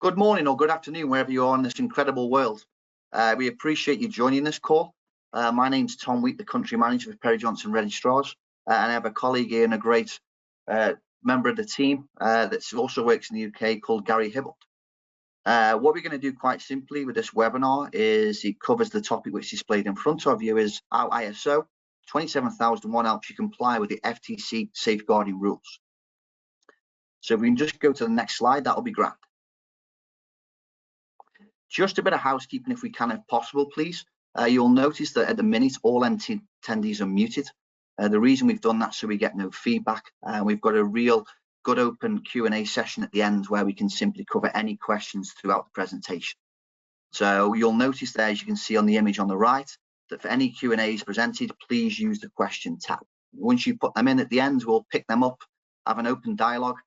Good morning or good afternoon, wherever you are in this incredible world. We appreciate you joining this call. My name's Tom Wheat, the Country Manager for Johnson Registrars, and I have a colleague here and a great member of the team that also works in the UK called Gary Hibbold. What we're going to do quite simply with this webinar is it covers the topic which is displayed in front of you is how ISO 27001 helps you comply with the FTC Safeguarding Rules. So if we can just go to the next slide, that'll be grand. Just a bit of housekeeping if we can, if possible, please. You'll notice that at the minute, all attendees are muted. The reason we've done that so we get no feedback. We've got a real good open Q&A session at the end where we can simply cover any questions throughout the presentation. So you'll notice there, as you can see on the image on the right, that for any Q&As presented, please use the question tab. Once you put them in at the end, we'll pick them up, have an open dialogue.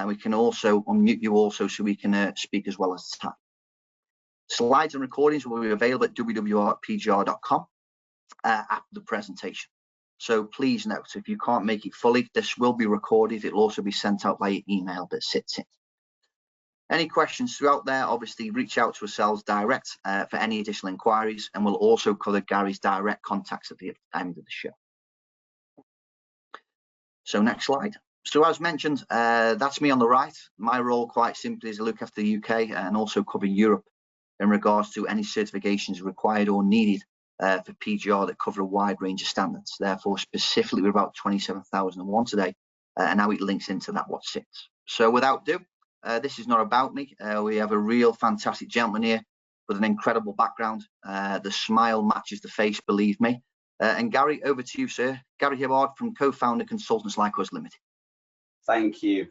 We can also unmute you also so we can speak as well as type. Slides and recordings will be available at www.pgr.com after the presentation. So please note, if you can't make it fully, this will be recorded. It'll also be sent out by email that sits in. Any questions throughout there, obviously reach out to ourselves direct for any additional inquiries, and we'll also cover Gary's direct contacts at the end of the show. So next slide. So as mentioned, that's me on the right. My role quite simply is to look after the UK and also cover Europe in regards to any certifications required or needed for PGR that cover a wide range of standards. Therefore, specifically we're about 27,001 today, and now it links into that what sits. So without ado, this is not about me. We have a real fantastic gentleman here with an incredible background. The smile matches the face, believe me. And Gary, over to you, sir. Gary Hibbold from Co-Founder Consultants Like Us Limited. Thank you.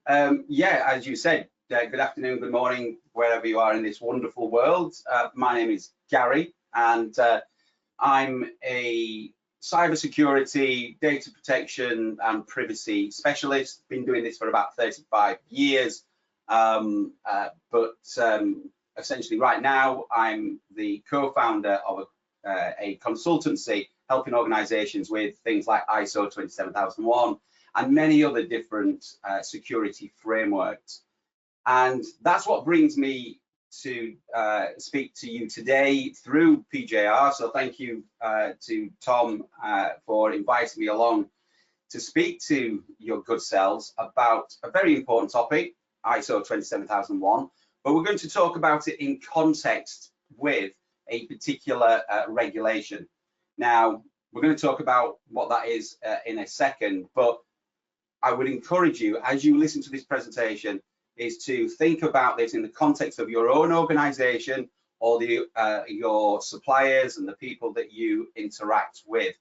Yeah, as you said, good afternoon, good morning, wherever you are in this wonderful world. My name is Gary, and I'm a cybersecurity, data protection and privacy specialist. Been doing this for about 35 years, but essentially right now I'm the co-founder of a consultancy helping organizations with things like ISO 27001 and many other different security frameworks. And that's what brings me to speak to you today through PJR. So thank you to Tom for inviting me along to speak to your good selves about a very important topic, ISO 27001. But we're going to talk about it in context with a particular regulation. Now, we're going to talk about what that is in a second, but I would encourage you, as you listen to this presentation, is to think about this in the context of your own organization or your suppliers and the people that you interact with.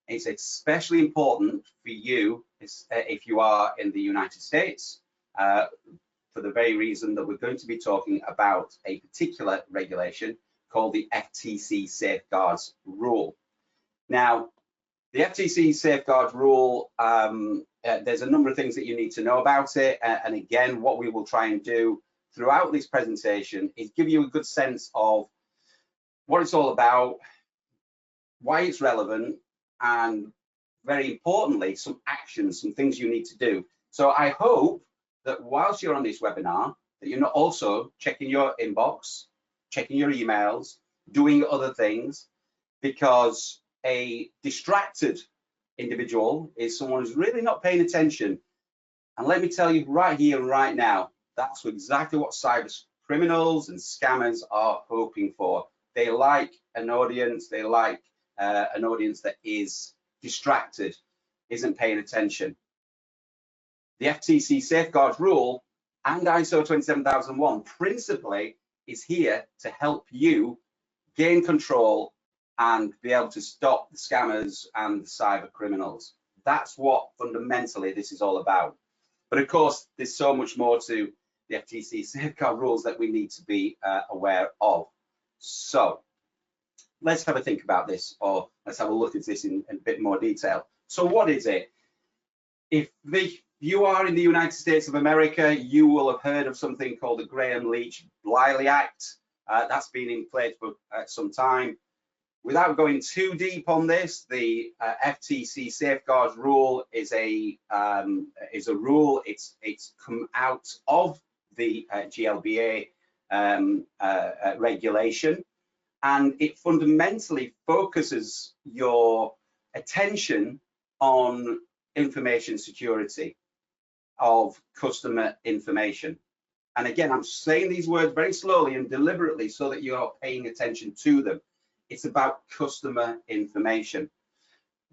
It's especially important for you if you are in the United States, for the very reason that we're going to be talking about a particular regulation called the FTC Safeguards Rule. Now, the FTC Safeguards Rule, there's a number of things that you need to know about it. And again, what we will try and do throughout this presentation is give you a good sense of what it's all about, why it's relevant, and very importantly, some actions, some things you need to do. So I hope that whilst you're on this webinar, that you're not also checking your inbox, checking your emails, doing other things, because a distracted individual is someone who's really not paying attention. And let me tell you right here and right now, that's exactly what cyber criminals and scammers are hoping for. They like an audience, that is distracted, isn't paying attention. The FTC Safeguards Rule and ISO 27001 principally is here to help you gain control and be able to stop the scammers and the cyber criminals. That's what fundamentally this is all about. But of course, there's so much more to the FTC Safeguard Rules that we need to be aware of. So let's have a think about this, or let's have a look at this in a bit more detail. So what is it? If you are in the United States of America, you will have heard of something called the Graham-Leach-Bliley Act. That's been in place for some time. Without going too deep on this, the FTC Safeguards Rule is a rule. It's come out of the GLBA regulation, and it fundamentally focuses your attention on information security of customer information. And again, I'm saying these words very slowly and deliberately so that you're paying attention to them. It's about customer information.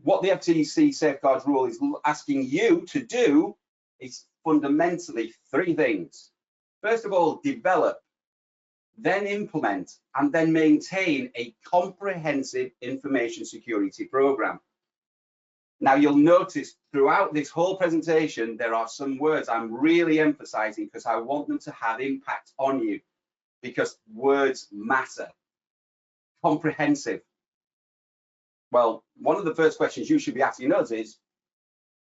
What the FTC Safeguards Rule is asking you to do is fundamentally three things. First of all, develop, then implement, and then maintain a comprehensive information security program. Now, you'll notice throughout this whole presentation, there are some words I'm really emphasizing because I want them to have impact on you, because words matter. Comprehensive. Well, one of the first questions you should be asking us is,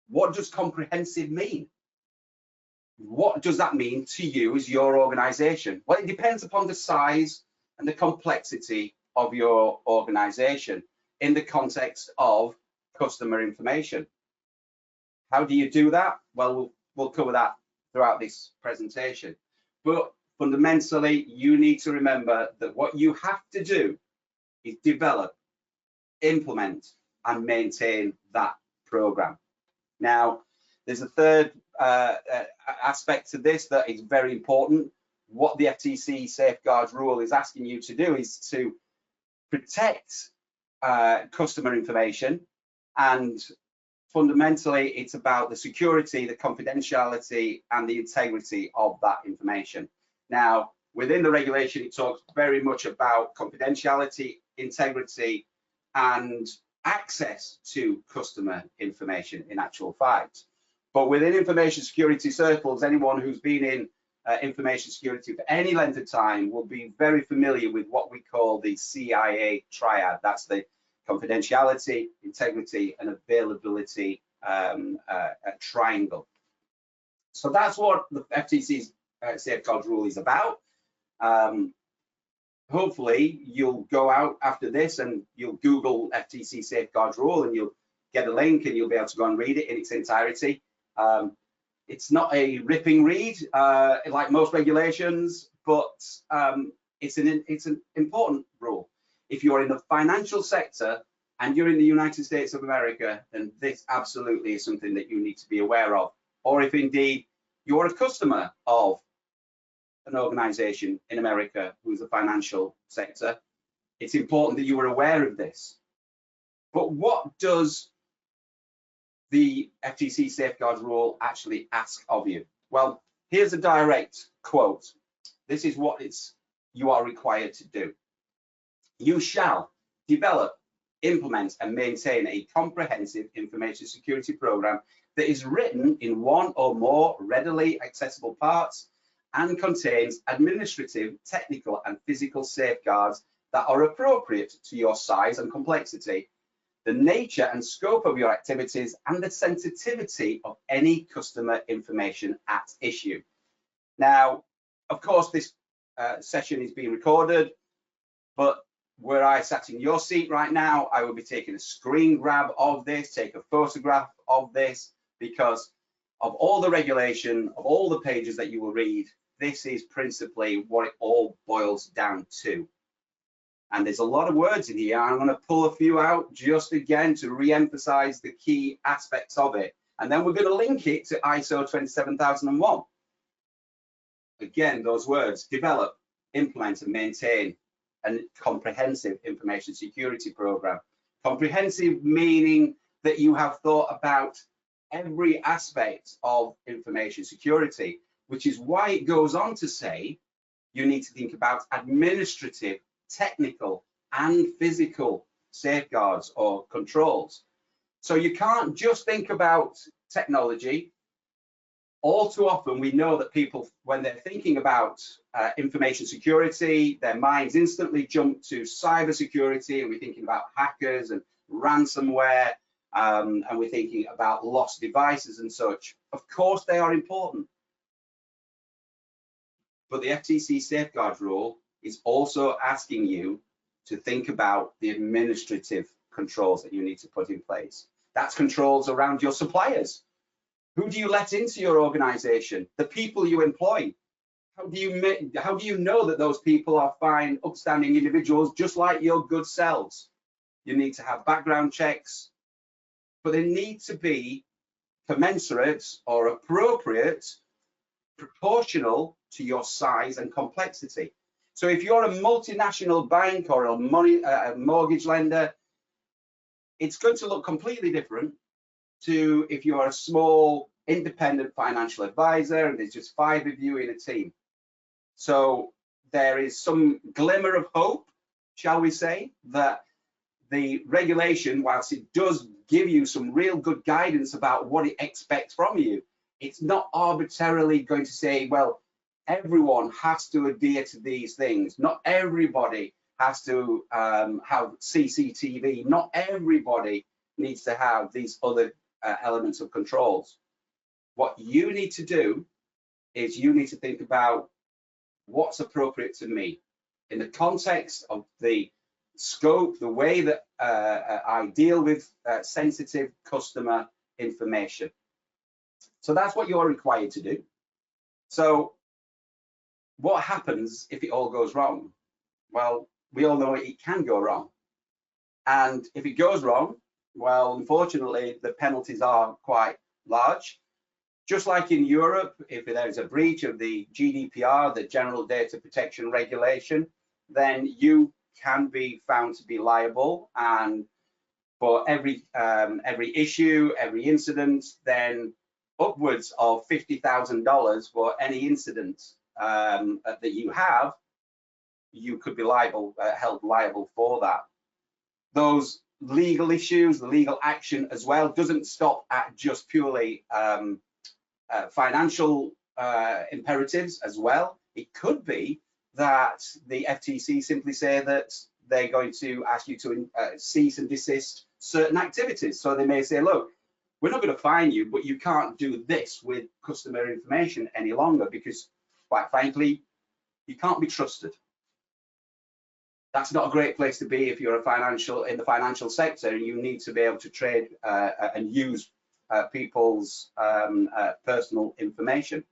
what does comprehensive mean? What does that mean to you as your organization? Well, it depends upon the size and the complexity of your organization in the context of customer information. How do you do that? Well, we'll cover that throughout this presentation. But fundamentally, you need to remember that what you have to do is develop, implement, and maintain that program. Now, there's a third aspect to this that is very important. What the FTC Safeguards Rule is asking you to do is to protect customer information, and fundamentally it's about the security, the confidentiality, and the integrity of that information. Now, within the regulation, it talks very much about confidentiality, integrity, and access to customer information in actual fact. But within information security circles, anyone who's been in information security for any length of time will be very familiar with what we call the CIA triad. That's the confidentiality, integrity, and availability triangle. So that's what the FTC's Safeguards Rule is about. Hopefully you'll go out after this and you'll Google FTC Safeguards Rule and you'll get a link and you'll be able to go and read it in its entirety. It's not a ripping read like most regulations, but it's an important rule. If you're in the financial sector and you're in the United States of America, then this absolutely is something that you need to be aware of. Or if indeed you're a customer of an organization in America who's a financial sector, it's important that you are aware of this. But what does the FTC Safeguards Rule actually ask of you? Well, here's a direct quote. This is what you are required to do. You shall develop, implement, and maintain a comprehensive information security program that is written in one or more readily accessible parts and contains administrative, technical, and physical safeguards that are appropriate to your size and complexity, the nature and scope of your activities, and the sensitivity of any customer information at issue. Now, of course, this session is being recorded, but were I sat in your seat right now, I would be taking a screen grab of this, take a photograph of this, because of all the regulation, of all the pages that you will read, this is principally what it all boils down to. And there's a lot of words in here. I'm going to pull a few out just again to re-emphasize the key aspects of it. And then we're going to link it to ISO 27001. Again, those words: develop, implement, and maintain a comprehensive information security program. Comprehensive meaning that you have thought about every aspect of information security, which is why it goes on to say you need to think about administrative, technical, and physical safeguards or controls. So you can't just think about technology. All too often we know that people, when they're thinking about information security, their minds instantly jump to cybersecurity, and we're thinking about hackers and ransomware, and we're thinking about lost devices and such. Of course they are important, but the FTC Safeguards Rule is also asking you to think about the administrative controls that you need to put in place. That's controls around your suppliers. Who do you let into your organization? The people you employ. how do you know that those people are fine, upstanding individuals, just like your good selves? You need to have background checks, but they need to be commensurate or appropriate, proportional to your size and complexity. So if you're a multinational bank or a mortgage lender, it's going to look completely different to if you're a small independent financial advisor and there's just 5 of you in a team. So there is some glimmer of hope, shall we say, that the regulation, whilst it does give you some real good guidance about what it expects from you, it's not arbitrarily going to say, well, everyone has to adhere to these things. Not everybody has to have CCTV. Not everybody needs to have these other elements of controls. What you need to do is you need to think about what's appropriate to me in the context of the scope, the way that I deal with sensitive customer information. So that's what you're required to do. So what happens if it all goes wrong? Well, we all know it can go wrong. And if it goes wrong, well, unfortunately, the penalties are quite large. Just like in Europe, if there is a breach of the GDPR, the General Data Protection Regulation, then you can be found to be liable, and for every issue, every incident, then upwards of $50,000 for any incident that you have, you could be liable, held liable for that. Those legal issues, the legal action as well, doesn't stop at just purely financial imperatives as well. It could be that the FTC simply say that they're going to ask you to cease and desist certain activities. So they may say, look, we're not going to fine you, but you can't do this with customer information any longer because, quite frankly, you can't be trusted. That's not a great place to be if you're in the financial sector, and you need to be able to trade and use people's personal information.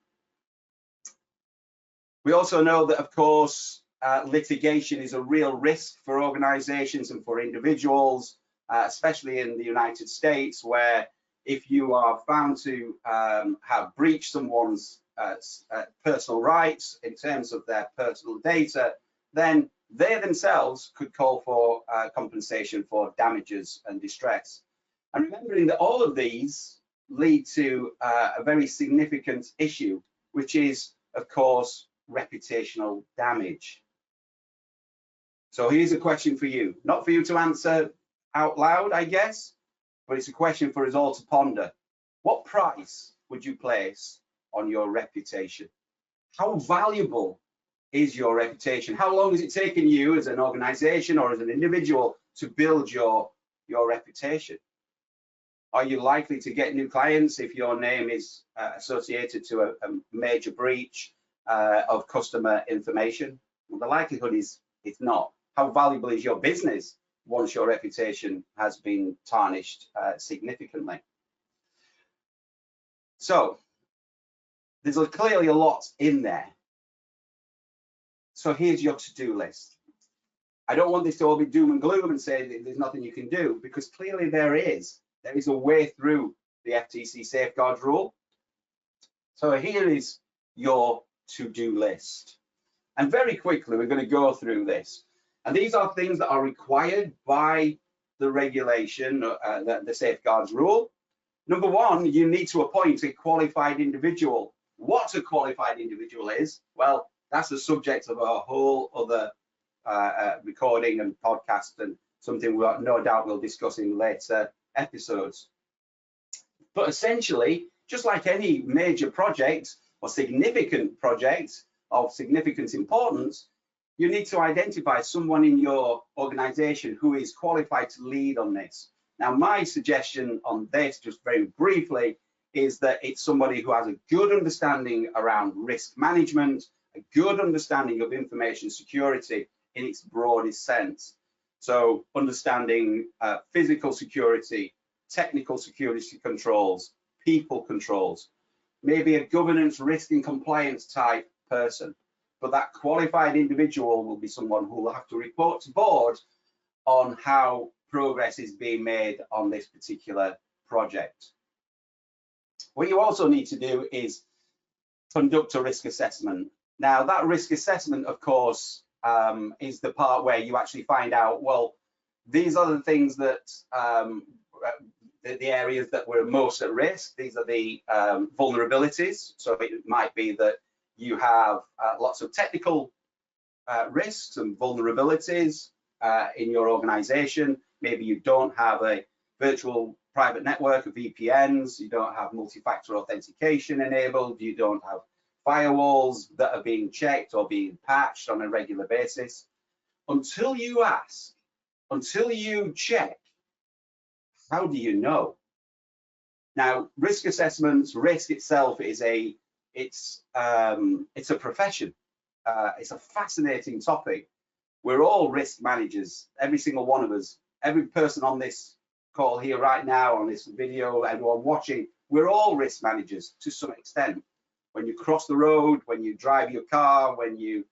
We also know that, of course, litigation is a real risk for organizations and for individuals, especially in the United States, where if you are found to have breached someone's personal rights in terms of their personal data, then they themselves could call for compensation for damages and distress. And remembering that all of these lead to a very significant issue, which is, of course, reputational damage. So here's a question for you, not for you to answer out loud, I guess, but it's a question for us all to ponder. What price would you place on your reputation? How valuable is your reputation? How long has it taken you as an organization or as an individual to build your reputation? Are you likely to get new clients if your name is associated to a major breach of customer information? Well, the likelihood is it's not. How valuable is your business once your reputation has been tarnished significantly? So there's clearly a lot in there. So here's your to-do list. I don't want this to all be doom and gloom and say that there's nothing you can do, because clearly there is. There is a way through the FTC Safeguards Rule. So here is your to-do list. And very quickly, we're going to go through this. And these are things that are required by the regulation, the Safeguards Rule. Number one, you need to appoint a qualified individual. What a qualified individual is, well, that's the subject of a whole other recording and podcast, and something we no doubt we'll discuss in later episodes. But essentially, just like any major project or significant project of significant importance, you need to identify someone in your organization who is qualified to lead on this. Now, my suggestion on this, just very briefly, is that it's somebody who has a good understanding around risk management, a good understanding of information security in its broadest sense. So understanding physical security, technical security controls, people controls, maybe a governance, risk and compliance type person, but that qualified individual will be someone who will have to report to board on how progress is being made on this particular project. What you also need to do is conduct a risk assessment. Now, that risk assessment, of course, is the part where you actually find out, well, these are the things that the areas that were most at risk. These are the vulnerabilities. So it might be that you have lots of technical risks and vulnerabilities in your organization. Maybe you don't have a virtual private network of VPNs, you don't have multi-factor authentication enabled, you don't have firewalls that are being checked or being patched on a regular basis. Until you ask, until you check, how do you know? Now, risk assessments, risk itself is it's a profession. It's a fascinating topic. We're all risk managers, every single one of us, every person on this call here right now, on this video, everyone watching, we're all risk managers to some extent. When you cross the road, when you drive your car, when you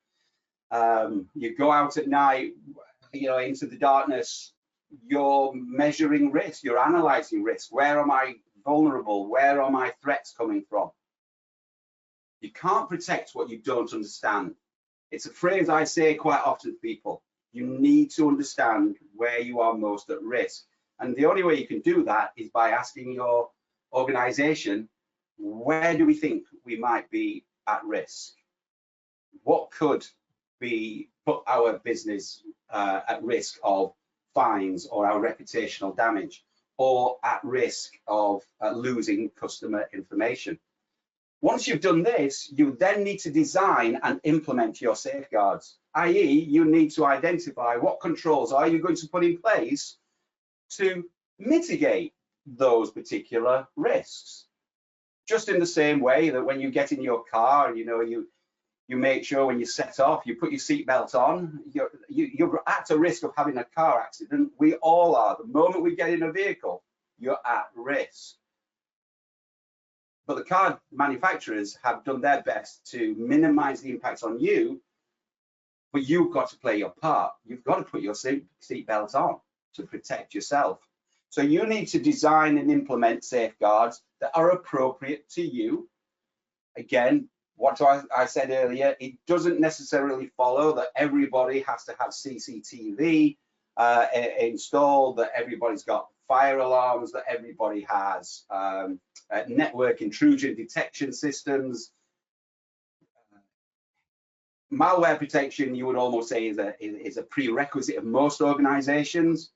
go out at night, into the darkness, you're measuring risk, you're analyzing risk. Where am I vulnerable? Where are my threats coming from? You can't protect what you don't understand. It's a phrase I say quite often to people. You need to understand where you are most at risk. And the only way you can do that is by asking your organization, where do we think we might be at risk? What could put our business at risk of fines or our reputational damage, or at risk of losing customer information? Once you've done this, you then need to design and implement your safeguards, i.e. you need to identify what controls are you going to put in place to mitigate those particular risks. Just in the same way that when you get in your car, you make sure when you set off, you put your seatbelt on, you're at a risk of having a car accident. We all are. The moment we get in a vehicle, you're at risk. But the car manufacturers have done their best to minimize the impact on you, but you've got to play your part. You've got to put your seatbelt on to protect yourself. So you need to design and implement safeguards that are appropriate to you. Again, what I said earlier, it doesn't necessarily follow that everybody has to have CCTV installed, that everybody's got fire alarms, that everybody has network intrusion detection systems. Malware protection, you would almost say, is a prerequisite of most organizations.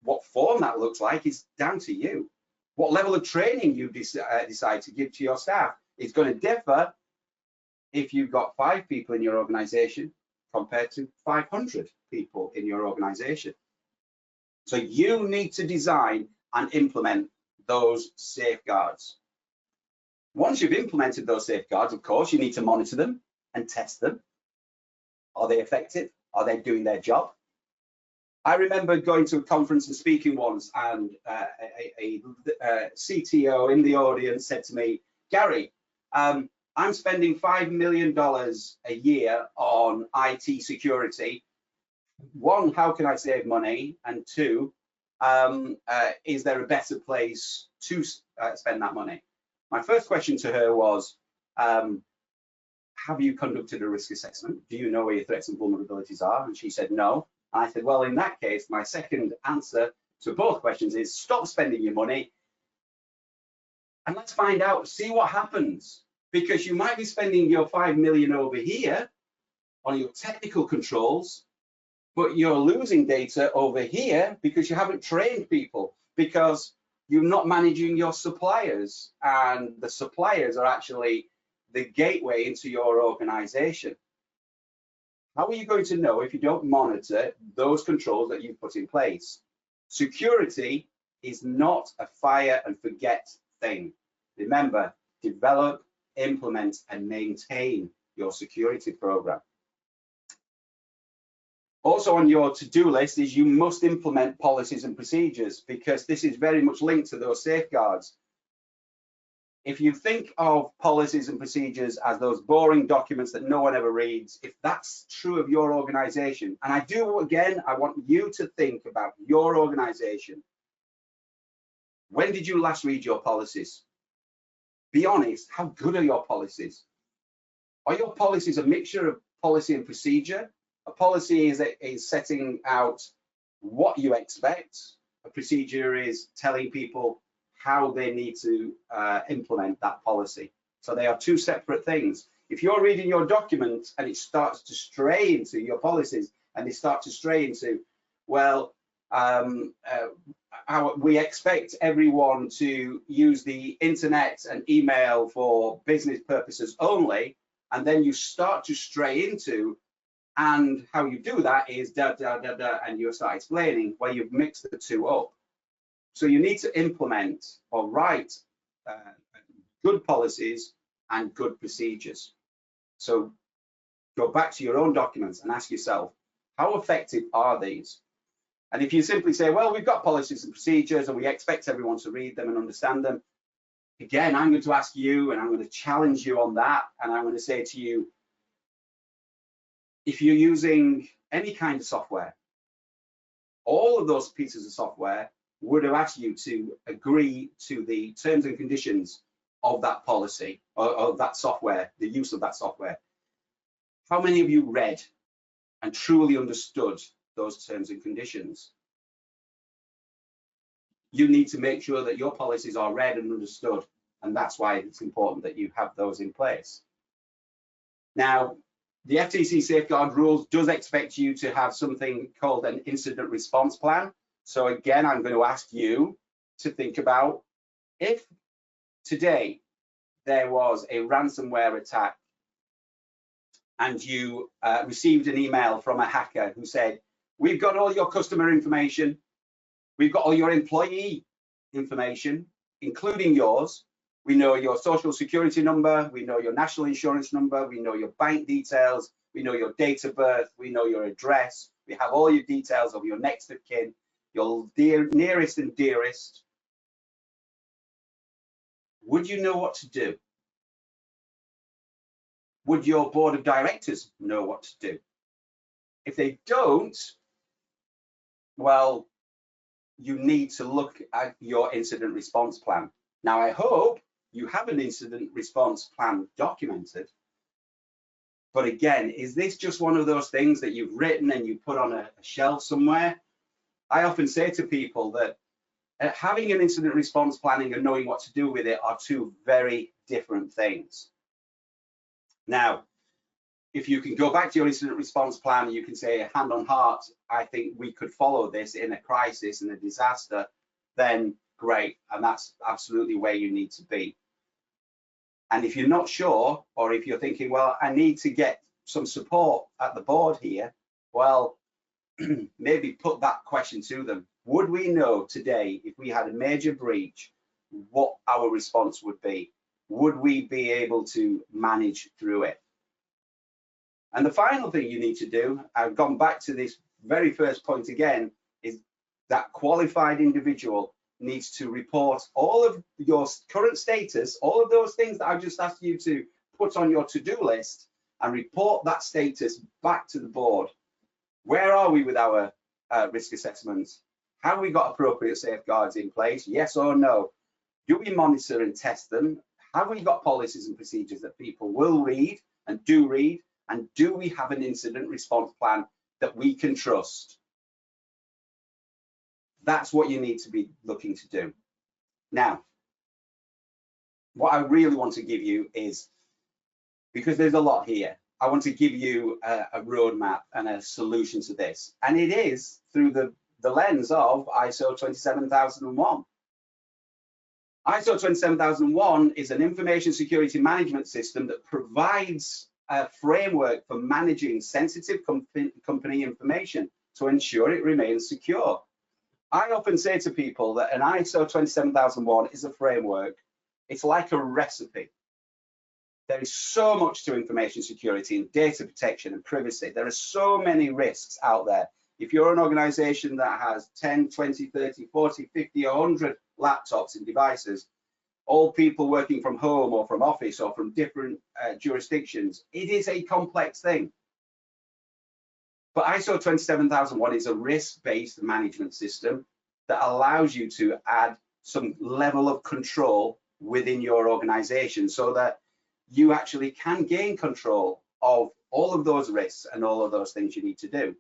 What form that looks like is down to you. What level of training you decide to give to your staff is going to differ if you've got 5 people in your organization compared to 500 people in your organization. So you need to design and implement those safeguards. Once you've implemented those safeguards, of course, you need to monitor them and test them. Are they effective? Are they doing their job? I remember going to a conference and speaking once, and a CTO in the audience said to me, Gary, I'm spending $5 million a year on IT security. 1, how can I save money? And 2, is there a better place to spend that money? My first question to her was, have you conducted a risk assessment? Do you know where your threats and vulnerabilities are? And she said, no. I said, well, in that case, my second answer to both questions is stop spending your money and let's find out, see what happens. Because you might be spending your 5 million over here on your technical controls, but you're losing data over here because you haven't trained people, because you're not managing your suppliers, and the suppliers are actually the gateway into your organization. How are you going to know if you don't monitor those controls that you've put in place? Security is not a fire and forget thing. Remember, develop, implement, and maintain your security program. Also on your to-do list is you must implement policies and procedures, because this is very much linked to those safeguards. If you think of policies and procedures as those boring documents that no one ever reads, if that's true of your organization, and I want you to think about your organization. When did you last read your policies? Be honest, how good are your policies? Are your policies a mixture of policy and procedure? A policy is setting out what you expect. A procedure is telling people how they need to implement that policy. So they are two separate things. If you're reading your document and it starts to stray into your policies and they start to stray into, well, we expect everyone to use the internet and email for business purposes only, and then you start to stray into, and how you do that is and you start explaining, well, you've mixed the two up. So you need to implement or write good policies and good procedures. So go back to your own documents and ask yourself, how effective are these? And if you simply say, well, we've got policies and procedures and we expect everyone to read them and understand them, again, I'm going to ask you and I'm going to challenge you on that. And I'm going to say to you, if you're using any kind of software, all of those pieces of software would have asked you to agree to the terms and conditions of that policy or of that software, the use of that software. How many of you read and truly understood those terms and conditions? You need to make sure that your policies are read and understood, and that's why it's important that you have those in place. Now, the FTC Safeguards Rules does expect you to have something called an incident response plan. So again, I'm going to ask you to think about, if today there was a ransomware attack and you received an email from a hacker who said, we've got all your customer information, we've got all your employee information, including yours. We know your social security number, we know your national insurance number, we know your bank details, we know your date of birth, we know your address, we have all your details of your next of kin, your nearest and dearest. Would you know what to do? Would your board of directors know what to do? If they don't, well, you need to look at your incident response plan. Now, I hope you have an incident response plan documented. But again, is this just one of those things that you've written and you put on a shelf somewhere? I often say to people that having an incident response planning and knowing what to do with it are two very different things. Now, if you can go back to your incident response plan, you can say, hand on heart, I think we could follow this in a crisis and a disaster, then great. And that's absolutely where you need to be. And if you're not sure, or if you're thinking, well, I need to get some support at the board here, well, maybe put that question to them. Would we know today, if we had a major breach, what our response would be? Would we be able to manage through it? And the final thing you need to do, I've gone back to this very first point again, is that qualified individual needs to report all of your current status, all of those things that I've just asked you to put on your to-do list, and report that status back to the board. Where are we with our risk assessments? Have we got appropriate safeguards in place? Yes or no? Do we monitor and test them? Have we got policies and procedures that people will read and do read? And do we have an incident response plan that we can trust? That's what you need to be looking to do. Now, what I really want to give you is, because there's a lot here, I want to give you a roadmap and a solution to this. And it is through the lens of ISO 27001. ISO 27001 is an information security management system that provides a framework for managing sensitive company information to ensure it remains secure. I often say to people that an ISO 27001 is a framework. It's like a recipe. There is so much to information security and data protection and privacy. There are so many risks out there. If you're an organization that has 10, 20, 30, 40, 50, or 100 laptops and devices, all people working from home or from office or from different jurisdictions. It is a complex thing. But ISO 27001 is a risk-based management system that allows you to add some level of control within your organization so that you actually can gain control of all of those risks and all of those things you need to do.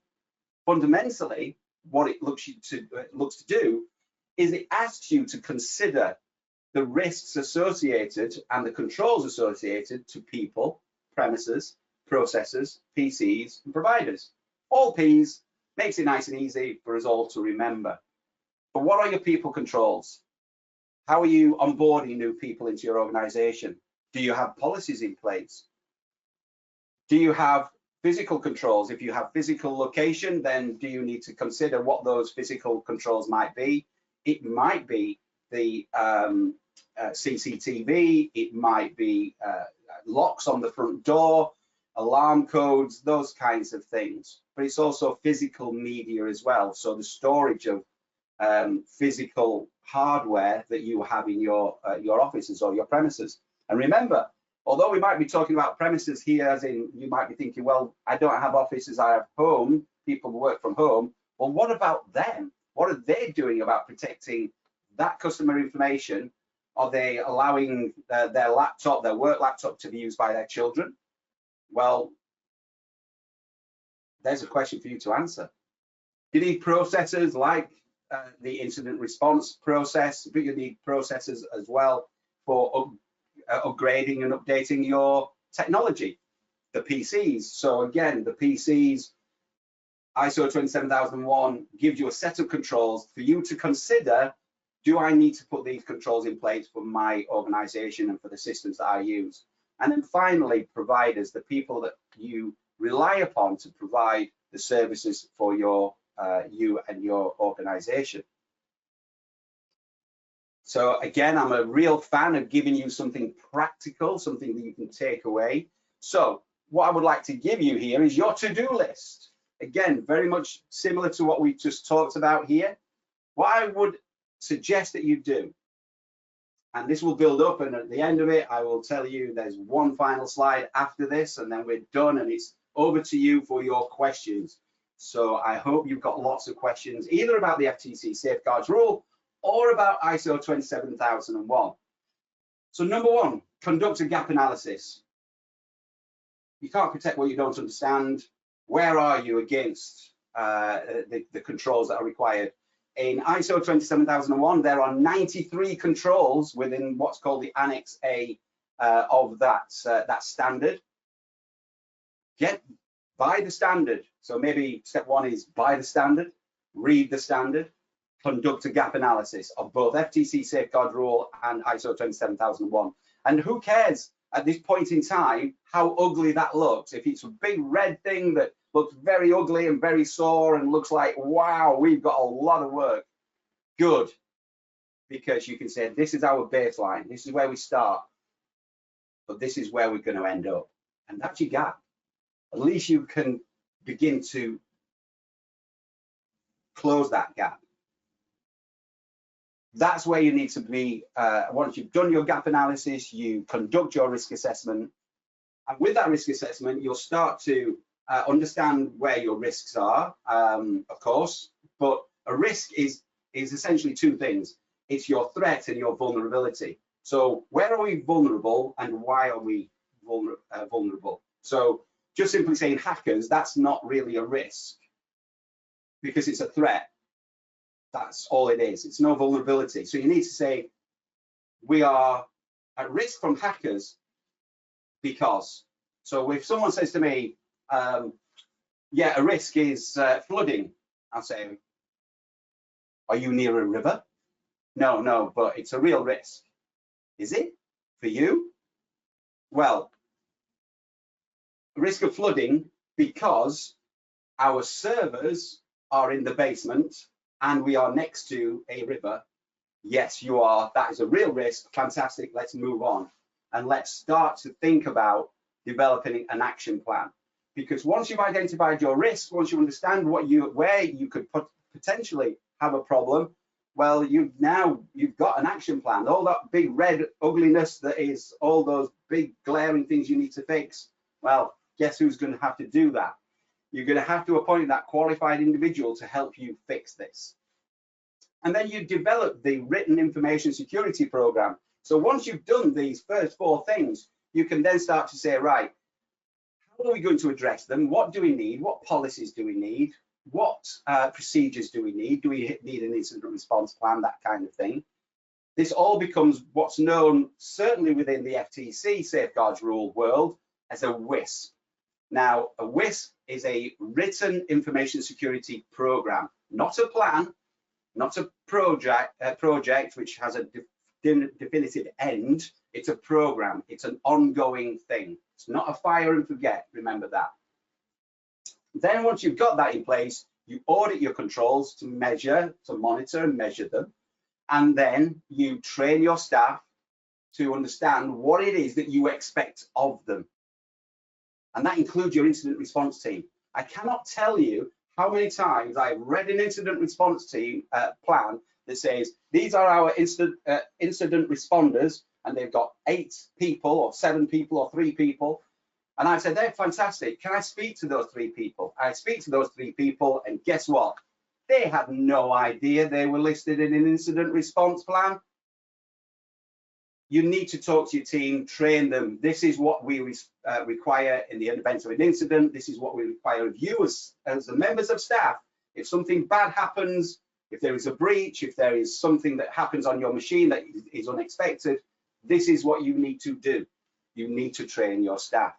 Fundamentally, what it looks to do is it asks you to consider the risks associated and the controls associated to people, premises, processors, PCs, and providers. All P's, makes it nice and easy for us all to remember. But what are your people controls? How are you onboarding new people into your organization? Do you have policies in place? Do you have physical controls? If you have physical location, then do you need to consider what those physical controls might be? It might be the CCTV, it might be locks on the front door, alarm codes, those kinds of things. But it's also physical media as well. So the storage of physical hardware that you have in your offices or your premises. And remember, although we might be talking about premises here, as in you might be thinking, well, I don't have offices, I have home, people work from home. Well, what about them? What are they doing about protecting that customer information? Are they allowing their laptop, their work laptop, to be used by their children? Well, there's a question for you to answer. You need processors like the incident response process, but you need processors as well for upgrading and updating your technology, the PCs. So again, the PCs, ISO 27001 gives you a set of controls for you to consider, do I need to put these controls in place for my organization and for the systems that I use? And then finally, providers, the people that you rely upon to provide the services for your you and your organization. So again, I'm a real fan of giving you something practical, something that you can take away. So what I would like to give you here is your to-do list. Again, very much similar to what we just talked about here. What I would suggest that you do, and this will build up, and at the end of it, I will tell you there's one final slide after this, and then we're done, and it's over to you for your questions. So I hope you've got lots of questions, either about the FTC Safeguards Rule or about ISO 27001. So number one, conduct a gap analysis. You can't protect what you don't understand. Where are you against the controls that are required? In ISO 27001, there are 93 controls within what's called the Annex A of that standard. Buy the standard. So maybe step one is buy the standard, read the standard, conduct a gap analysis of both FTC Safeguards Rule and ISO 27001. And who cares at this point in time how ugly that looks? If it's a big red thing that looks very ugly and very sore and looks like, wow, we've got a lot of work. Good, because you can say, this is our baseline, this is where we start, but this is where we're going to end up. And that's your gap. At least you can begin to close that gap. That's where you need to be. Once you've done your gap analysis, you conduct your risk assessment. And with that risk assessment, you'll start to understand where your risks are, of course, but a risk is essentially two things. It's your threat and your vulnerability. So where are we vulnerable and why are we vulnerable? So just simply saying hackers, that's not really a risk because it's a threat. That's all it is. It's no vulnerability. So you need to say we are at risk from hackers because. So if someone says to me, yeah, a risk is flooding, I'll say, are you near a river? No, but it's a real risk. Is it for you? Well, risk of flooding because our servers are in the basement and we are next to a river. Yes, you are. That is a real risk. Fantastic. Let's move on and let's start to think about developing an action plan. Because once you've identified your risk, once you understand where you could potentially have a problem, Well, you've got an action plan. All that big red ugliness that is all those big glaring things you need to fix. Well, guess who's going to have to do that? You're going to have to appoint that qualified individual to help you fix this. And then you develop the written information security program. So once you've done these first 4 things, you can then start to say, right, how are we going to address them? What do we need? What policies do we need? What procedures do we need? Do we need an incident response plan? That kind of thing. This all becomes what's known, certainly within the FTC Safeguards Rule world, as a WISP. Now, a WISP is a written information security program, not a plan, not a project which has a definitive end. It's a program. It's an ongoing thing. It's not a fire and forget. Remember that. Then once you've got that in place, you audit your controls to measure, to monitor and measure them. And then you train your staff to understand what it is that you expect of them. And that includes your incident response team. I cannot tell you how many times I've read an incident response team plan that says, these are our incident responders, and they've got 8 people or 7 people or 3 people. And I said, they're fantastic. Can I speak to those 3 people? I speak to those 3 people, and guess what? They had no idea they were listed in an incident response plan. You need to talk to your team, train them. This is what we require in the event of an incident. This is what we require of you as the members of staff. If something bad happens, if there is a breach, if there is something that happens on your machine that is unexpected, this is what you need to do. You need to train your staff.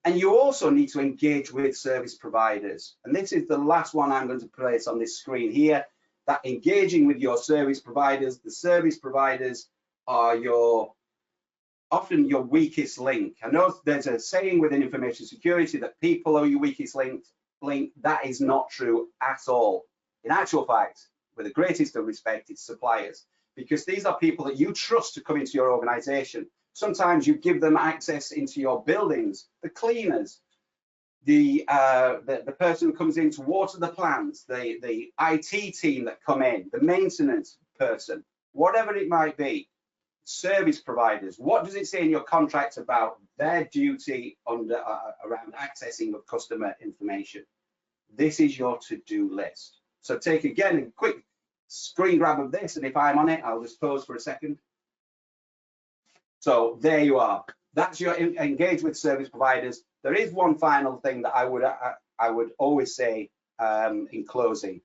And you also need to engage with service providers. And this is the last one I'm going to place on this screen here, that engaging with your service providers. The service providers are often your weakest link. I know there's a saying within information security that people are your weakest link. That is not true at all. In actual fact, with the greatest of respect, it's suppliers, because these are people that you trust to come into your organization. Sometimes you give them access into your buildings, the cleaners, the person who comes in to water the plants, the IT team that come in, the maintenance person, whatever it might be. Service providers, what does it say in your contract about their duty around accessing of customer information? This is your to-do list. So take again a quick screen grab of this, and if I'm on it, I'll just pause for a second. So there you are. That's your engage with service providers. There is one final thing that I would always say in closing,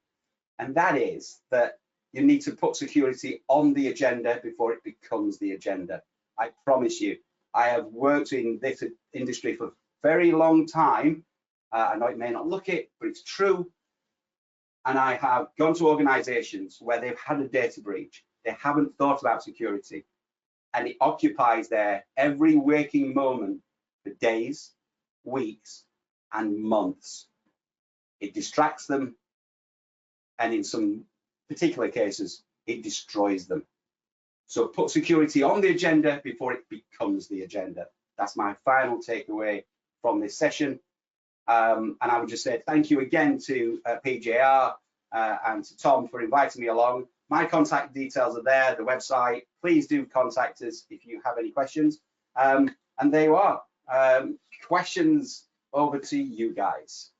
and that is that you need to put security on the agenda before it becomes the agenda. I promise you, I have worked in this industry for a very long time. I know it may not look it, but it's true. And I have gone to organizations where they've had a data breach. They haven't thought about security. And it occupies their every waking moment for days, weeks, and months. It distracts them. And in some particular cases, it destroys them. So put security on the agenda before it becomes the agenda. That's my final takeaway from this session. And I would just say thank you again to PJR and to Tom for inviting me along. My contact details are there, the website. Please do contact us if you have any questions. And there you are. Questions over to you guys.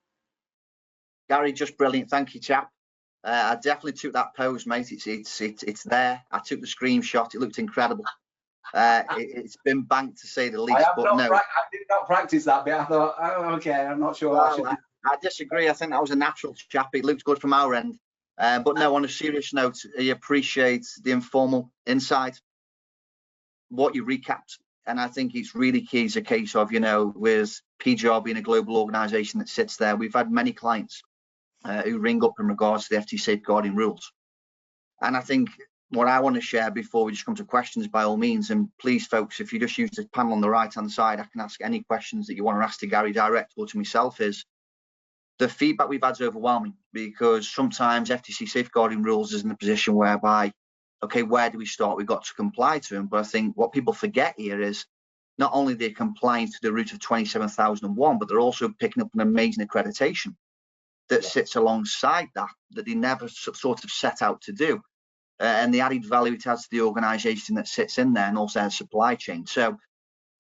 Gary, just brilliant. Thank you, chap. I definitely took that pose, mate. It's there. I took the screenshot. It looked incredible. It's been banked to say the least. I did not practice that bit. I thought, oh, okay, I'm not sure. Well, I disagree. I think that was a natural, chap. It looked good from our end. But no, on a serious note, I appreciate the informal insight, what you recapped. And I think it's really key. It's a case of, you know, with PGR being a global organization that sits there, we've had many clients who ring up in regards to the FTC safeguarding rules. And I think what I want to share before we just come to questions, by all means, and please, folks, if you just use the panel on the right-hand side, I can ask any questions that you want to ask to Gary direct or to myself, is the feedback we've had is overwhelming, because sometimes FTC safeguarding rules is in a position whereby, okay, where do we start? We've got to comply to them. But I think what people forget here is not only they're complying to the route of 27001, but they're also picking up an amazing accreditation. that sits alongside that they never sort of set out to do, and the added value it has to the organisation that sits in there, and also their supply chain. So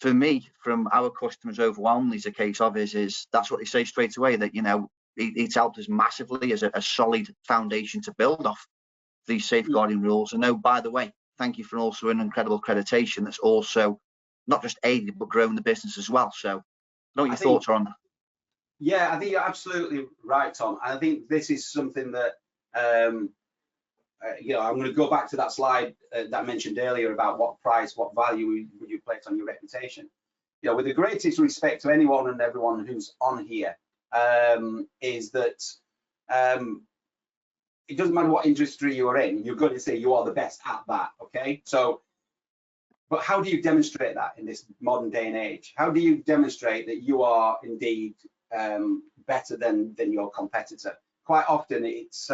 for me, from our customers, overwhelmingly is a case of is that's what they say straight away, that it's helped us massively as a solid foundation to build off these safeguarding rules. And by the way, thank you for also an incredible accreditation that's also not just aided but grown the business as well. So what your thoughts are on that? Yeah, I think you're absolutely right, Tom. And I think this is something that I'm going to go back to that slide that I mentioned earlier about what price, what value would you place on your reputation. With the greatest respect to anyone and everyone who's on here, is that it doesn't matter what industry you are in, you're going to say you are the best at that, okay? So, but how do you demonstrate that in this modern day and age? How do you demonstrate that you are indeed better than your competitor? Quite often it's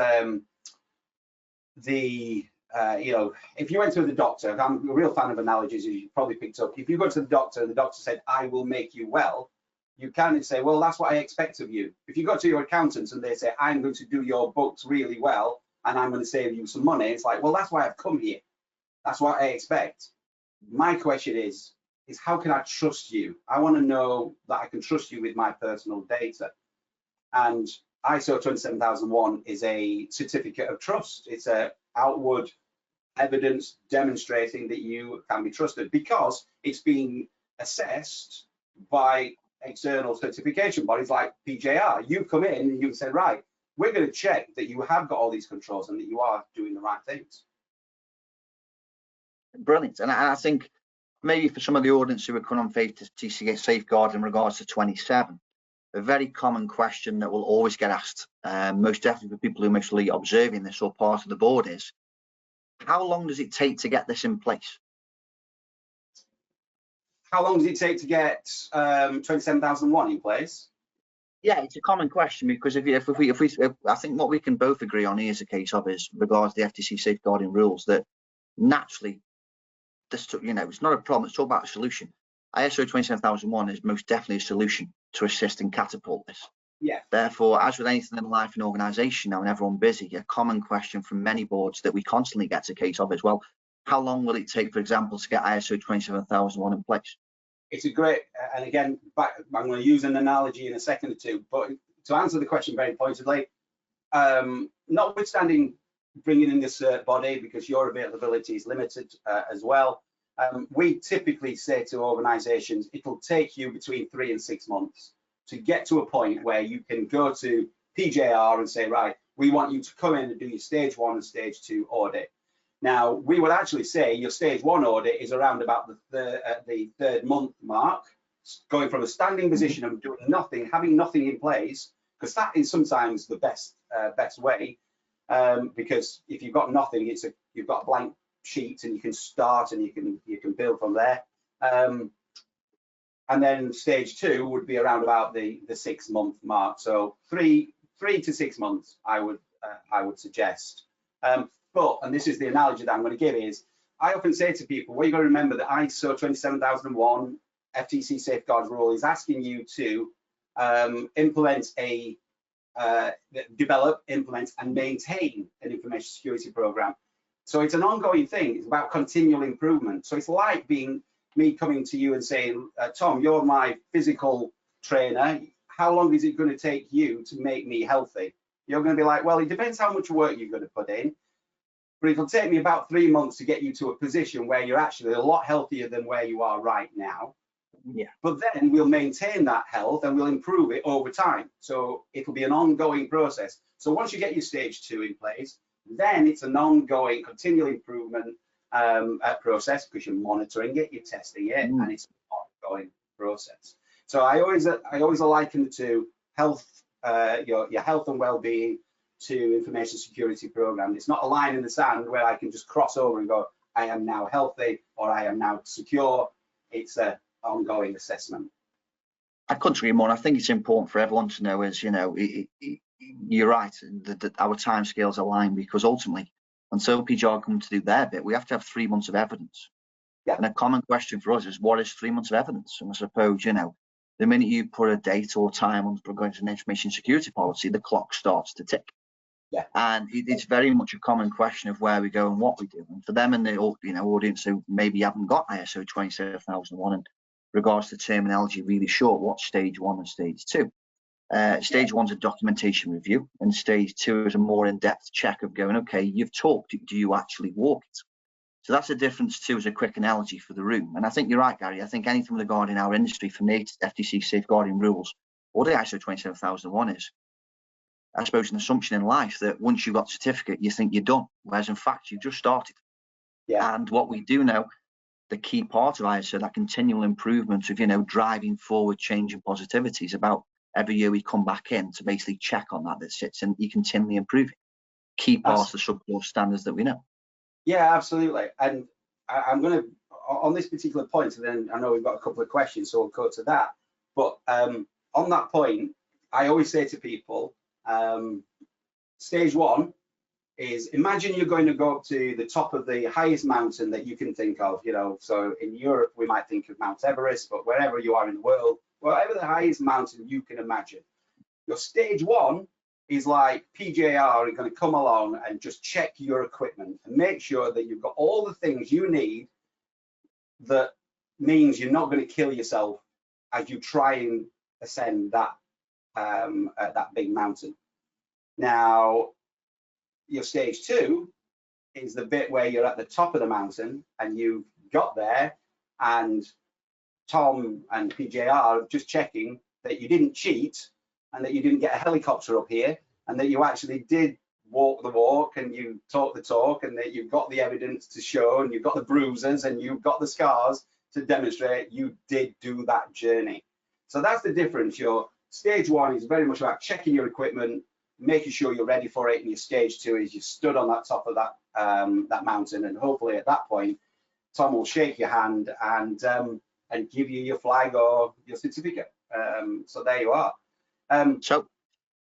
if you went to the doctor, I'm a real fan of analogies, as you probably picked up. If you go to the doctor and the doctor said, I will make you well, you kind of say, well, that's what I expect of you. If you go to your accountants and they say, I'm going to do your books really well and I'm going to save you some money, it's like, well, that's why I've come here. That's what I expect. My question is how can I trust you? I want to know that I can trust you with my personal data. And ISO 27001 is a certificate of trust. It's a outward evidence demonstrating that you can be trusted because it's being assessed by external certification bodies like PJR. You come in and you say, right, we're going to check that you have got all these controls and that you are doing the right things. Brilliant. And I think maybe for some of the audience who are coming on FTC Safeguards in regards to 27, a very common question that will always get asked, most definitely for people who are mostly observing this or part of the board, is how long does it take to get this in place? How long does it take to get 27001 in place? Yeah, it's a common question because if I think what we can both agree on here is a case of is regards to the FTC safeguarding rules that naturally this, it's not a problem. It's all about a solution. ISO 27001 is most definitely a solution to assist and catapult this. Yeah. Therefore, as with anything in life and organisation now and everyone busy, a common question from many boards that we constantly get to case of is, well, how long will it take, for example, to get ISO 27001 in place? It's a great, and again, I'm going to use an analogy in a second or two, but to answer the question very pointedly, notwithstanding bringing in the cert body, because your availability is limited as well, we typically say to organisations, it'll take you between 3 and 6 months to get to a point where you can go to PJR and say, right, we want you to come in and do your stage 1 and stage 2 audit. Now, we would actually say your stage 1 audit is around about the third month mark, going from a standing position of doing nothing, having nothing in place, because that is sometimes the best way. Because if you've got nothing, you've got a blank sheet and you can start and you can build from there. And then stage 2 would be around about the 6 month mark. So 3 to 6 months, I would suggest. But, and this is the analogy that I'm going to give, is I often say to people, well, you've got to remember that ISO 27001 FTC Safeguards Rule is asking you to develop, implement, and maintain an information security program. So it's an ongoing thing. It's about continual improvement. So it's like me coming to you and saying, Tom, you're my physical trainer. How long is it going to take you to make me healthy? You're going to be like, well, it depends how much work you're going to put in. But it'll take me about 3 months to get you to a position where you're actually a lot healthier than where you are right now. Yeah. But then we'll maintain that health and we'll improve it over time. So it'll be an ongoing process. So once you get your stage 2 in place, then it's an ongoing continual improvement process, because you're monitoring it, you're testing it, and it's an ongoing process. So I always liken it to health, your health and well-being to information security program. It's not a line in the sand where I can just cross over and go, I am now healthy or I am now secure. It's an ongoing assessment. I couldn't agree more. I think it's important for everyone to know is, you're right, that our timescales align, because ultimately, until PJR come to do their bit, we have to have 3 months of evidence. Yeah. And a common question for us is, what is 3 months of evidence? And I suppose, The minute you put a date or time on going to an information security policy, the clock starts to tick. Yeah. And it's very much a common question of where we go and what we do. And for them and the audience who maybe haven't got ISO 27001 in regards to terminology really short, what's stage 1 and stage 2? Stage 1's a documentation review, and stage 2 is a more in-depth check of going, okay, you've talked, do you actually walk it? So that's the difference too, as a quick analogy for the room. And I think you're right, Gary. I think anything regarding our industry, from the FTC Safeguarding Rules or the ISO 27001, is, I suppose, an assumption in life that once you've got the certificate, you think you're done, whereas in fact you've just started. Yeah. And what we do know, the key part of ISO, that continual improvement of driving forward change and positivity, is about every year we come back in to basically check on that sits, and you continually improve it. Key part of the sub-core standards that we know. Yeah, absolutely. And I'm going to, on this particular point, and then I know we've got a couple of questions, so we'll go to that. But on that point, I always say to people, stage 1 is, imagine you're going to go up to the top of the highest mountain that you can think of. So in Europe, we might think of Mount Everest, but wherever you are in the world, whatever the highest mountain you can imagine, your stage 1 is like PJR are going to come along and just check your equipment and make sure that you've got all the things you need. That means you're not going to kill yourself as you try and ascend that big mountain. Now, your stage 2 is the bit where you're at the top of the mountain and you've got there, and Tom and PJR are just checking that you didn't cheat and that you didn't get a helicopter up here, and that you actually did walk the walk and you talk the talk, and that you've got the evidence to show, and you've got the bruises and you've got the scars to demonstrate you did do that journey. So that's the difference. Your stage 1 is very much about checking your equipment, making sure you're ready for it, and your stage 2 is you stood on that top of that mountain, and hopefully at that point Tom will shake your hand and give you your flag or your certificate. So there you are. So,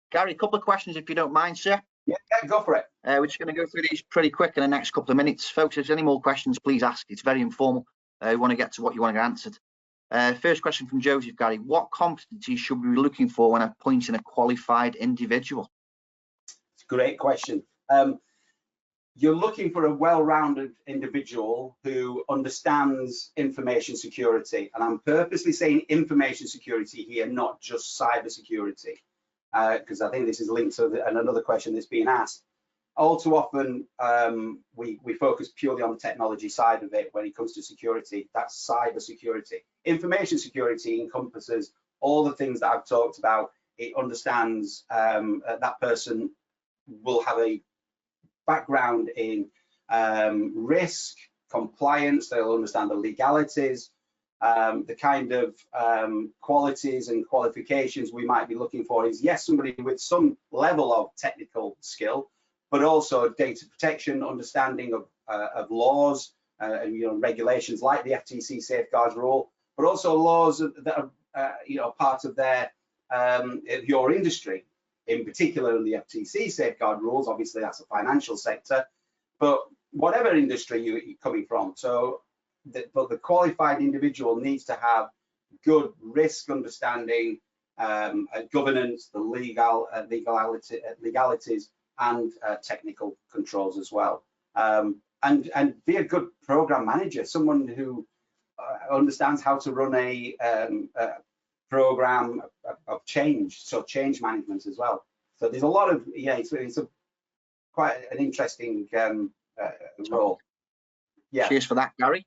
Gary, a couple of questions, if you don't mind, sir. Yeah, go for it. We're just going to go through these pretty quick in the next couple of minutes. Folks, if there's any more questions, please ask. It's very informal. We want to get to what you want to get answered. First question from Joseph, Gary. What competencies should we be looking for when appointing a qualified individual? It's a great question. You're looking for a well-rounded individual who understands information security. And I'm purposely saying information security here, not just cybersecurity, because I think this is linked to another question that's being asked. All too often, we focus purely on the technology side of it when it comes to security. That's cybersecurity. Information security encompasses all the things that I've talked about. It understands that person will have a background in risk, compliance. They'll understand the legalities, the kind of qualities and qualifications we might be looking for is, yes, somebody with some level of technical skill, but also data protection, understanding of laws and regulations like the FTC Safeguards Rule, but also laws that are part of your industry. In particular, in the FTC Safeguard Rules, obviously that's a financial sector, but whatever industry you're coming from. So, but the qualified individual needs to have good risk understanding, governance, the legalities, and technical controls as well. And be a good program manager, someone who understands how to run a program of change, so change management as well. So there's a lot of, it's quite an interesting role. Yeah. Cheers for that, Gary.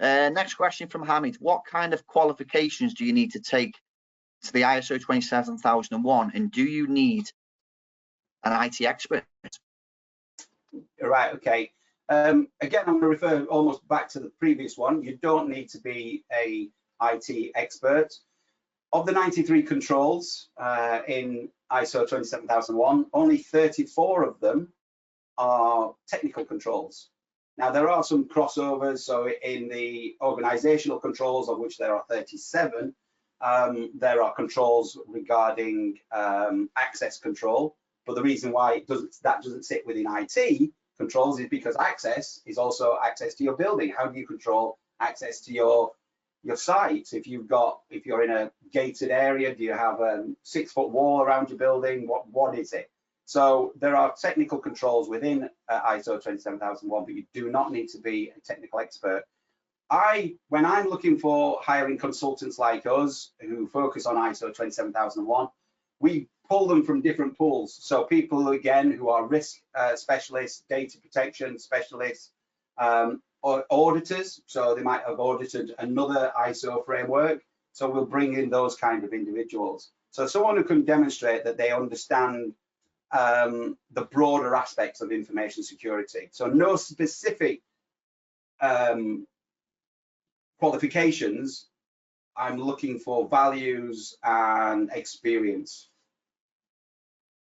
Next question from Hamid. What kind of qualifications do you need to take to the ISO 27001, and do you need an IT expert? Right, okay. Again, I'm going to refer almost back to the previous one. You don't need to be a IT expert. Of the 93 controls in ISO 27001, only 34 of them are technical controls. Now, there are some crossovers. So in the organizational controls, of which there are 37, there are controls regarding access control. But the reason why that doesn't sit within IT controls is because access is also access to your building. How do you control access to your your sites. If you're in a gated area, do you have a 6-foot wall around your building? What is it? So there are technical controls within ISO 27001, but you do not need to be a technical expert. When I'm looking for hiring consultants like us who focus on ISO 27001, we pull them from different pools. So people, again, who are risk specialists, data protection specialists, or auditors, so they might have audited another ISO framework. So we'll bring in those kind of individuals. So someone who can demonstrate that they understand the broader aspects of information security. So no specific qualifications. I'm looking for values and experience.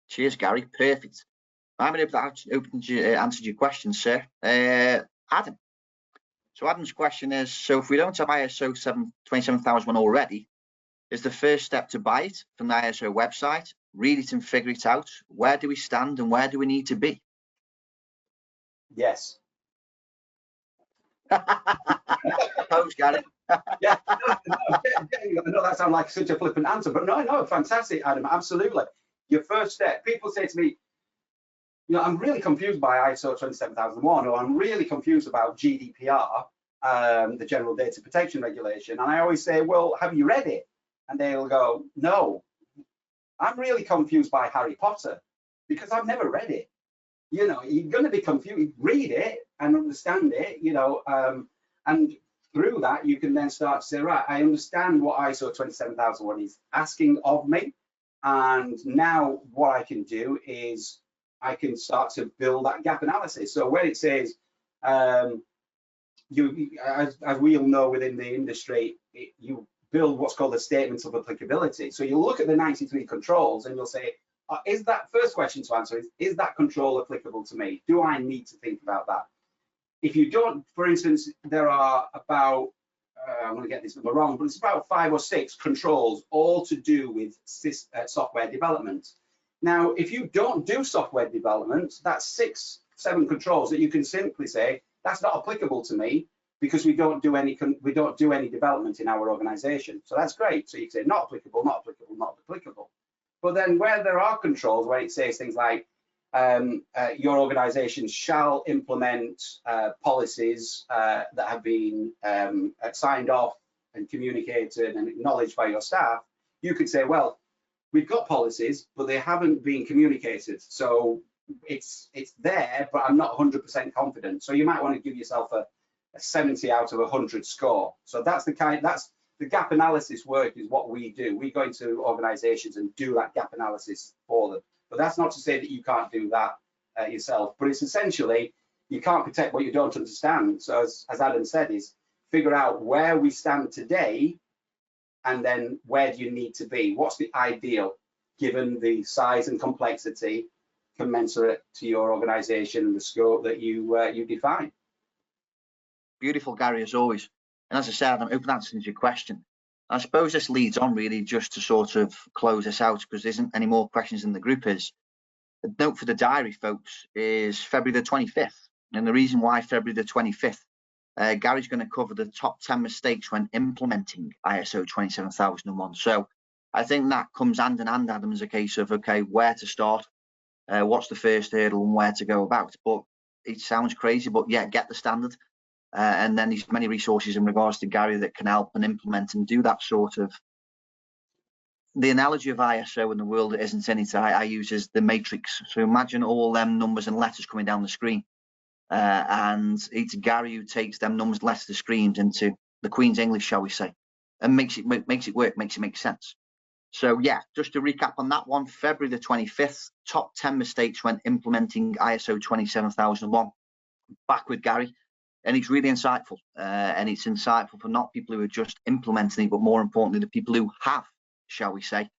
Cheers, Gary. Perfect. I'm going to answer your question, sir. Adam. So Adam's question is, so if we don't have ISO 27001 already, is the first step to buy it from the ISO website, read it and figure it out? Where do we stand and where do we need to be? Yes. Thanks, Gary. Yeah, I know that sounds like such a flippant answer, but no, fantastic, Adam, absolutely. Your first step, people say to me, I'm really confused by ISO 27001, or I'm really confused about GDPR, the General Data Protection Regulation. And I always say, well, have you read it? And they'll go, no, I'm really confused by Harry Potter because I've never read it. You're going to be confused. Read it and understand it, and through that, you can then start to say, right, I understand what ISO 27001 is asking of me. And now what I can do is I can start to build that gap analysis. So when it says, as we all know within the industry, you build what's called a statement of applicability. So you look at the 93 controls and you'll say, is that first question to answer is that control applicable to me? Do I need to think about that? If you don't, for instance, there are about, I'm going to get this number wrong, but it's about 5 or 6 controls all to do with software development. Now, if you don't do software development, that's 6, 7 controls that you can simply say, that's not applicable to me because we don't do any development in our organization. So that's great. So you can say not applicable, not applicable, not applicable. But then where there are controls, where it says things like your organization shall implement policies that have been signed off and communicated and acknowledged by your staff, you could say, well, we've got policies, but they haven't been communicated. So it's there, but I'm not 100% confident. So you might want to give yourself a 70 out of 100 score. So that's the gap analysis work is what we do. We go into organizations and do that gap analysis for them. But that's not to say that you can't do that yourself. But it's essentially, you can't protect what you don't understand. So as Adam said, is figure out where we stand today, and then where do you need to be? What's the ideal, given the size and complexity commensurate to your organization and the scope that you define? Beautiful, Gary, as always. And as I said, I'm open answering your question. I suppose this leads on really just to sort of close this out, because there isn't any more questions in the group. Is the note for the diary, folks, is February the 25th. And the reason why February the 25th, Gary's going to cover the top 10 mistakes when implementing ISO 27001. So I think that comes hand in hand, Adam, as a case of, okay, where to start, what's the first hurdle and where to go about. But it sounds crazy, but yeah, get the standard. And then there's many resources in regards to Gary that can help and implement and do that sort of. The analogy of ISO in the world that isn't in it, I use is the matrix. So imagine all them numbers and letters coming down the screen. And it's Gary who takes them numbers, letters, the screens into the Queen's English, shall we say, and makes it work, makes it make sense. So yeah, just to recap on that one, February the 25th, top 10 mistakes when implementing ISO 27001. Back with Gary. And it's really insightful, and it's insightful for not people who are just implementing it, but more importantly, the people who have, shall we say,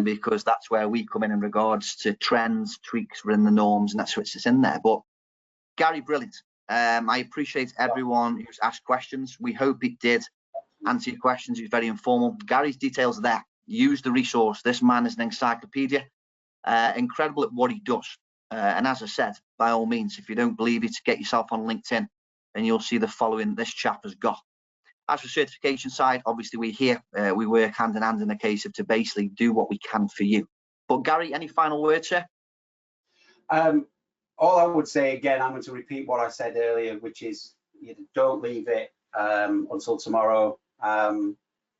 because that's where we come in regards to trends, tweaks within the norms, and that's what's in there. But Gary, brilliant. I appreciate everyone who's asked questions. We hope it did answer your questions. It was very informal. Gary's details are there. Use the resource. This man is an encyclopedia, incredible at what he does. And as I said, by all means, if you don't believe it, get yourself on LinkedIn and you'll see the following this chap has got. As for certification side, obviously we're here, we work hand in hand in the case of to basically do what we can for you. But Gary, any final words, sir? All I would say, again, I'm going to repeat what I said earlier, which is don't leave it until tomorrow.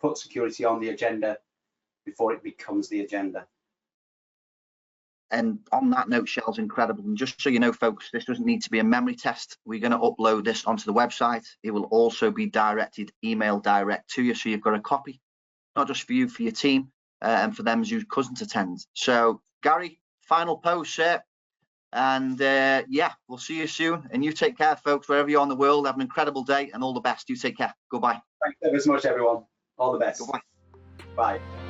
Put security on the agenda before it becomes the agenda. And on that note, Shell's incredible. And just so you know, folks, this doesn't need to be a memory test. We're going to upload this onto the website. It will also be directed, email direct to you. So you've got a copy, not just for you, for your team, and for them as your cousins attend. So Gary, final post, sir. And yeah, we'll see you soon. And you take care, folks, wherever you're in the world. Have an incredible day and all the best. You take care. Goodbye. Thanks ever so much, everyone. All the best. Goodbye. Bye.